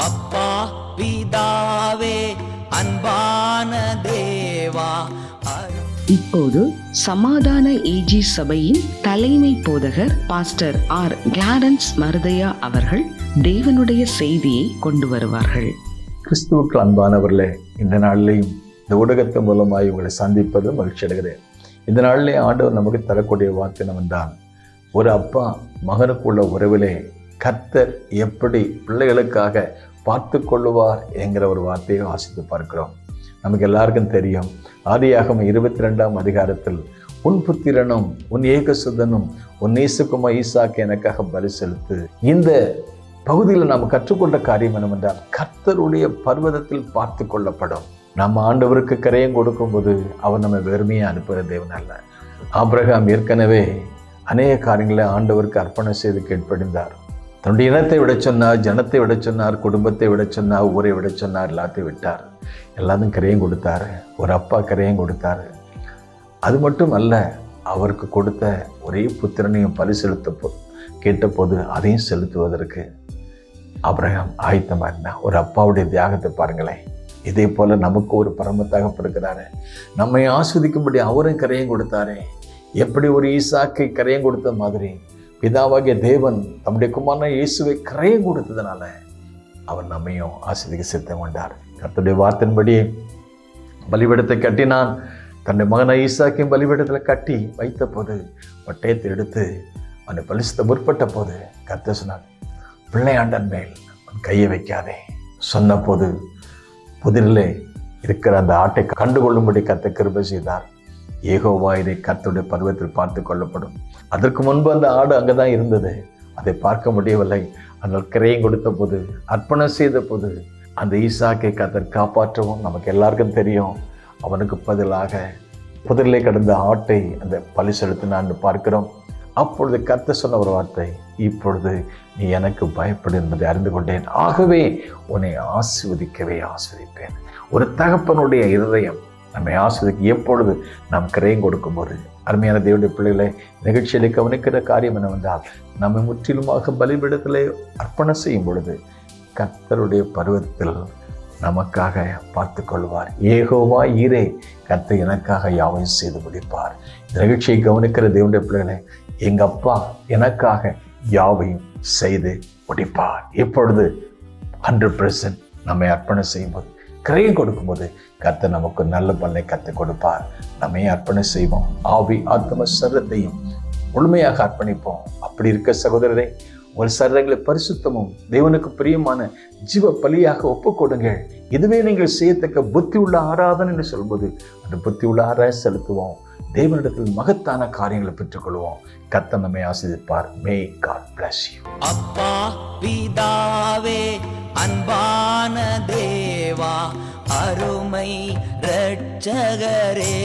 அப்பா பிதாவே அன்பான தேவா. இப்போது சமாதான ஏஜி சபையின் தலைமை போதகர் பாஸ்டர் ஆர் கிளாரன்ஸ் மருதையா அவர்கள் தேவனுடைய செய்தியை கொண்டு வருவார்கள். கிறிஸ்துவுக்கு அன்பானவர்களே, இந்த நாளிலேயும் இந்த ஊடகத்தின் மூலமாய் உங்களை சந்திப்பது மகிழ்ச்சி அடைகிறேன். இந்த நாளிலே ஆண்டவர் நமக்கு தரக்கூடிய வார்த்தை என்னவென்றால், ஒரு அப்பா மகனுக்குள்ள உறவிலே கர்த்தர் எப்படி பிள்ளைகளுக்காக பார்த்து கொள்ளுவார் என்கிற ஒரு வார்த்தையை வாசித்து பார்க்கிறோம். நமக்கு எல்லாருக்கும் தெரியும், ஆதியாகமம் 22ஆம் அதிகாரத்தில் உன் புத்திரனும் உன் ஏகசுதனும் உன் நேசகுமார் ஈசாக்கு எனக்காக பலி செலுத்து. இந்த பகுதியில் நாம் கற்றுக்கொண்ட காரியம் என்னவென்றால், கர்த்தருடைய பர்வதத்தில் பார்த்து கொள்ளப்படும். நம்ம ஆண்டவருக்கு கரையம் கொடுக்கும்போது அவர் நம்ம வெறுமையை அனுப்புகிற தேவன் அல்ல. ஆபிரகாம் ஏற்கனவே அநேக காரியங்களை ஆண்டவருக்கு அர்ப்பணம் செய்து கீழ்ப்படிந்தார். தன்னுடைய இனத்தை விட சொன்னார், ஜனத்தை விட சொன்னார், குடும்பத்தை விட சொன்னார், ஊரை விட சொன்னார், எல்லாத்தையும் விட்டார். எல்லாத்தையும் கரையும் கொடுத்தாரு. ஒரு அப்பா கரையும் கொடுத்தாரு. அது மட்டும் அல்ல, அவருக்கு கொடுத்த ஒரே புத்திரனையும் பலி செலுத்த கேட்டபோது அதையும் செலுத்துவதற்கு ஆபிரகாம் ஆயத்தமாக இருந்தார். ஒரு அப்பாவுடைய தியாகத்தை பாருங்களேன். இதே போல நமக்கு ஒரு பரம தகப்பன் இருக்கிறாரு. நம்மை ஆஸ்வதிக்கும்படி அவரும் கரையும் கொடுத்தாரே. எப்படி ஒரு ஈசாக்கை கரையும் கொடுத்த மாதிரி பிதாவாகிய தேவன் தம்முடைய குமாரனாகிய இயேசுவை கரையும் கொடுத்ததுனால அவர் நம்மையும் ஆஸ்வதிக்க சித்தம் கொண்டார். கர்த்தருடைய வார்த்தையின்படி பலிபீடத்தை கட்டினான். தன்னுடைய மகனாகிய ஈசாக்கையும் பலிபீடத்தில் கட்டி வைத்த போது பட்டயத்தை எடுத்து அவனை பலிசித்த முற்பட்ட போது கர்த்தர் சொன்னார், பிள்ளையாண்டன் மேல் அவன் கையை வைக்காதே. சொன்ன போது புதிரிலே இருக்கிற அந்த ஆட்டை கண்டுகொள்ளும்படி கர்த்தர் கிருபை செய்தார். யெகோவா இதை கர்த்தருடைய பர்வத்தில் பார்த்து கொள்ளப்படும். அதற்கு முன்பு அந்த ஆடு அங்கதான் இருந்தது. அதை பார்க்க முடியவில்லை. ஆனால் கிரையம் கொடுத்த போது, அர்ப்பணம் செய்த போது அந்த ஈசாக்கை கர்த்தர் காப்பாற்றவும் நமக்கு எல்லாருக்கும் தெரியும். அவனுக்கு பதிலாக புதிரிலே கிடந்த ஆட்டை அந்த பலி செலுத்தினான்னு பார்க்கிறோம். அப்பொழுது கர்த்தர் சொன்ன ஒரு வார்த்தை, இப்பொழுது நீ எனக்கு பயப்படு என்பதை அறிந்து கொண்டேன், ஆகவே உன்னை ஆசீர்வதிக்கவே ஆசீர்வதிப்பேன். ஒரு தகப்பனுடைய இருதயம் நம்மை ஆஸ்வதிக்க எப்பொழுது நாம் கிரையம் கொடுக்கும்போது. அருமையான தேவனுடைய பிள்ளைகளை, நிகழ்ச்சியிலே கவனிக்கிற காரியம் என்னவென்றால், நம்மை முற்றிலுமாக பலிபீடத்திலே அர்ப்பணம் செய்யும் பொழுது கர்த்தருடைய பர்வதத்தில் நமக்காக பார்த்து கொள்வார். யெகோவா ஈரே, கர்த்தர் எனக்காக யாவையும் செய்து முடிப்பார். இந்த நிகழ்ச்சியை கவனிக்கிற தேவனுடைய பிள்ளைகளை, எங்க அப்பா எனக்காக யாவையும் செய்து முடிப்பார். எப்பொழுது 100% நம்மை அர்ப்பணம் செய்யும் போது, கிரையம் கொடுக்கும்போது கர்த்தர் நமக்கு நல்ல பலனை கற்றுக் கொடுப்பார். நம்மை அர்ப்பணம் செய்வோம். ஆவி ஆத்ம சரீரத்தையும் முழுமையாக அர்ப்பணிப்போம். அப்படி இருக்க சகோதரரை, உங்கள் சரீரங்களை பரிசுத்தமும் தேவனுக்கு பிரியமான ஜீவ பலியாக ஒப்புக்கொடுங்கள். இதுவே நீங்கள் செய்யத்தக்க புத்தி உள்ள ஆராதனை என்று சொல்வது, அந்த புத்தி உள்ள ஆராதனை செலுத்துவோம். தேவனிடத்தில் மகத்தான காரியங்களை பெற்றுக்கொள்வோம். கர்த்தர் நம்மை ஆசீர்வதிப்பார். May God bless you. அப்பா பிதாவே அன்பான தேவா, அருமை இரட்சகரே.